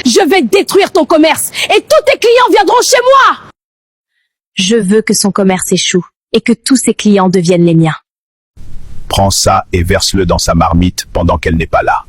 Je vais détruire ton commerce et tous tes clients viendront chez moi. Je veux que son commerce échoue et que tous ses clients deviennent les miens. Prends ça et verse-le dans sa marmite pendant qu'elle n'est pas là.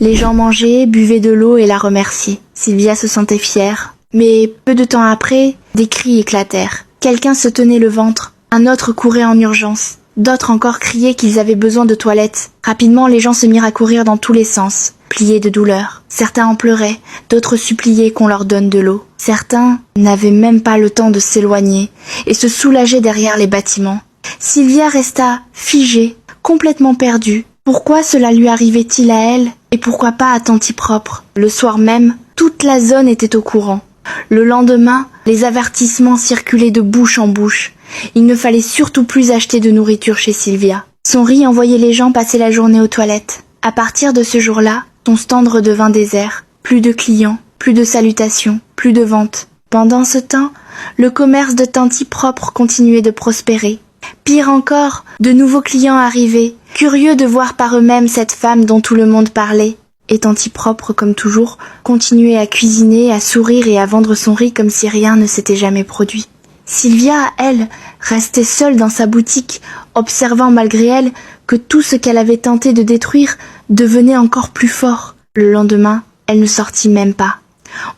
Les gens mangeaient, buvaient de l'eau et la remerciaient. Sylvia se sentait fière. Mais peu de temps après, des cris éclatèrent. Quelqu'un se tenait le ventre, un autre courait en urgence. D'autres encore criaient qu'ils avaient besoin de toilettes. Rapidement, les gens se mirent à courir dans tous les sens, pliés de douleur. Certains en pleuraient, d'autres suppliaient qu'on leur donne de l'eau. Certains n'avaient même pas le temps de s'éloigner et se soulageaient derrière les bâtiments. Sylvia resta figée, complètement perdue. Pourquoi cela lui arrivait-il à elle et pourquoi pas à Tanti Propre? Le soir même, toute la zone était au courant. Le lendemain, les avertissements circulaient de bouche en bouche. Il ne fallait surtout plus acheter de nourriture chez Sylvia. Son riz envoyait les gens passer la journée aux toilettes. À partir de ce jour-là, son stand redevint désert. Plus de clients, plus de salutations, plus de ventes. Pendant ce temps, le commerce de Tanti Propre continuait de prospérer. Pire encore, de nouveaux clients arrivaient, curieux de voir par eux-mêmes cette femme dont tout le monde parlait. Et Tanti Propre, comme toujours, continuait à cuisiner, à sourire et à vendre son riz comme si rien ne s'était jamais produit. Sylvia, elle, restait seule dans sa boutique, observant malgré elle que tout ce qu'elle avait tenté de détruire devenait encore plus fort. Le lendemain, elle ne sortit même pas.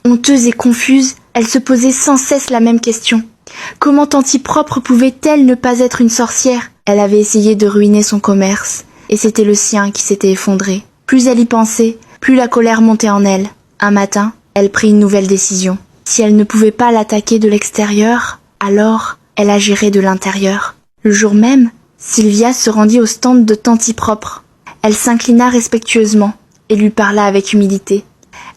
Honteuse et confuse, elle se posait sans cesse la même question. Comment Tanti Propre pouvait-elle ne pas être une sorcière? Elle avait essayé de ruiner son commerce, et c'était le sien qui s'était effondré. Plus elle y pensait, plus la colère montait en elle. Un matin, elle prit une nouvelle décision. Si elle ne pouvait pas l'attaquer de l'extérieur, alors elle agirait de l'intérieur. Le jour même, Sylvia se rendit au stand de Tanti Propre. Elle s'inclina respectueusement et lui parla avec humilité.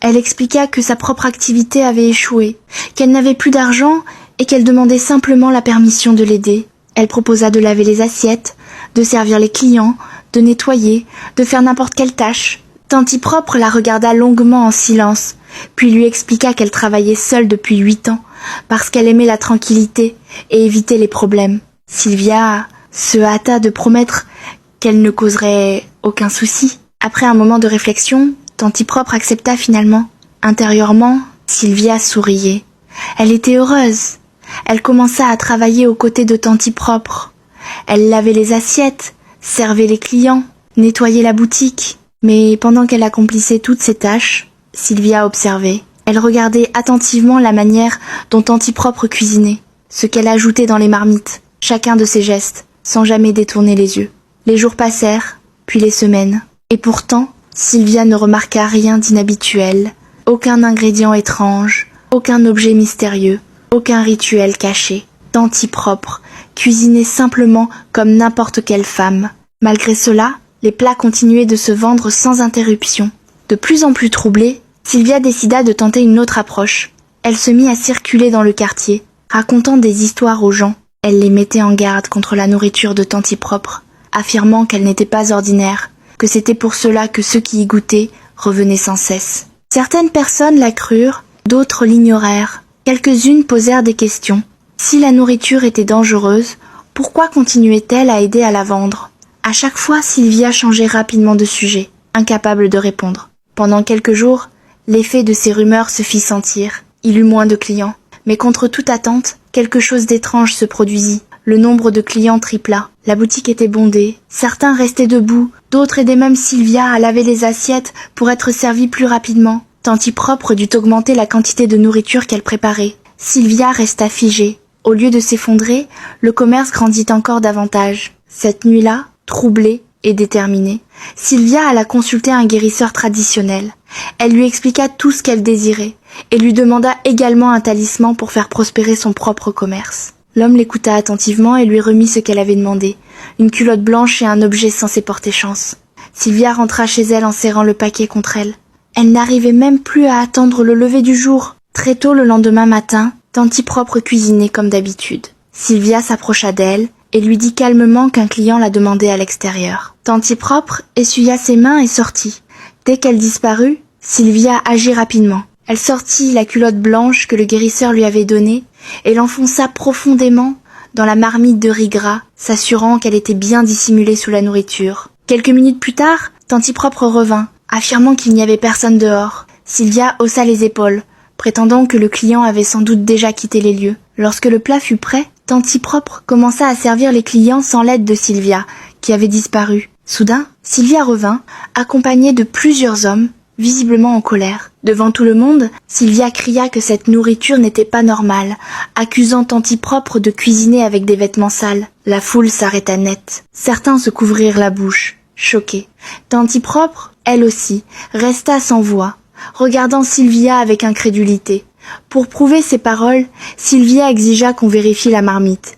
Elle expliqua que sa propre activité avait échoué, qu'elle n'avait plus d'argent et qu'elle demandait simplement la permission de l'aider. Elle proposa de laver les assiettes, de servir les clients, de nettoyer, de faire n'importe quelle tâche. Tanti Propre la regarda longuement en silence, puis lui expliqua qu'elle travaillait seule depuis 8 ans, parce qu'elle aimait la tranquillité et éviter les problèmes. Sylvia se hâta de promettre qu'elle ne causerait aucun souci. Après un moment de réflexion, Tanti Propre accepta finalement. Intérieurement, Sylvia souriait. Elle était heureuse. Elle commença à travailler aux côtés de Tanti Propre. Elle lavait les assiettes, servait les clients, nettoyait la boutique. Mais pendant qu'elle accomplissait toutes ces tâches, Sylvia observait. Elle regardait attentivement la manière dont Tanti Propre cuisinait, ce qu'elle ajoutait dans les marmites, chacun de ses gestes, sans jamais détourner les yeux. Les jours passèrent, puis les semaines. Et pourtant, Sylvia ne remarqua rien d'inhabituel, aucun ingrédient étrange, aucun objet mystérieux, aucun rituel caché. Tanti Propre cuisinait simplement comme n'importe quelle femme. Malgré cela, les plats continuaient de se vendre sans interruption. De plus en plus troublée, Sylvia décida de tenter une autre approche. Elle se mit à circuler dans le quartier, racontant des histoires aux gens. Elle les mettait en garde contre la nourriture de Tanti Propre, affirmant qu'elle n'était pas ordinaire, que c'était pour cela que ceux qui y goûtaient revenaient sans cesse. Certaines personnes la crurent, d'autres l'ignorèrent. Quelques-unes posèrent des questions. Si la nourriture était dangereuse, pourquoi continuait-elle à aider à la vendre? À chaque fois, Sylvia changeait rapidement de sujet, incapable de répondre. Pendant quelques jours, l'effet de ces rumeurs se fit sentir. Il eut moins de clients. Mais contre toute attente, quelque chose d'étrange se produisit. Le nombre de clients tripla. La boutique était bondée. Certains restaient debout. D'autres aidaient même Sylvia à laver les assiettes pour être servies plus rapidement. Tanti Propre dut augmenter la quantité de nourriture qu'elle préparait. Sylvia resta figée. Au lieu de s'effondrer, le commerce grandit encore davantage. Cette nuit-là, troublée et déterminée, Sylvia alla consulter un guérisseur traditionnel. Elle lui expliqua tout ce qu'elle désirait et lui demanda également un talisman pour faire prospérer son propre commerce. L'homme l'écouta attentivement et lui remit ce qu'elle avait demandé, une culotte blanche et un objet censé porter chance. Sylvia rentra chez elle en serrant le paquet contre elle. Elle n'arrivait même plus à attendre le lever du jour. Très tôt le lendemain matin, Tanti Propre cuisinait comme d'habitude. Sylvia s'approcha d'elle et lui dit calmement qu'un client la demandait à l'extérieur. Tanti Propre essuya ses mains et sortit. Dès qu'elle disparut, Sylvia agit rapidement. Elle sortit la culotte blanche que le guérisseur lui avait donnée et l'enfonça profondément dans la marmite de riz gras, s'assurant qu'elle était bien dissimulée sous la nourriture. Quelques minutes plus tard, Tanti Propre revint, affirmant qu'il n'y avait personne dehors. Sylvia haussa les épaules, prétendant que le client avait sans doute déjà quitté les lieux. Lorsque le plat fut prêt, Tanti Propre commença à servir les clients sans l'aide de Sylvia, qui avait disparu. Soudain, Sylvia revint, accompagnée de plusieurs hommes, visiblement en colère. Devant tout le monde, Sylvia cria que cette nourriture n'était pas normale, accusant Tanti Propre de cuisiner avec des vêtements sales. La foule s'arrêta net. Certains se couvrirent la bouche, choqués. Tanti Propre, elle aussi, resta sans voix, regardant Sylvia avec incrédulité. Pour prouver ses paroles, Sylvia exigea qu'on vérifie la marmite.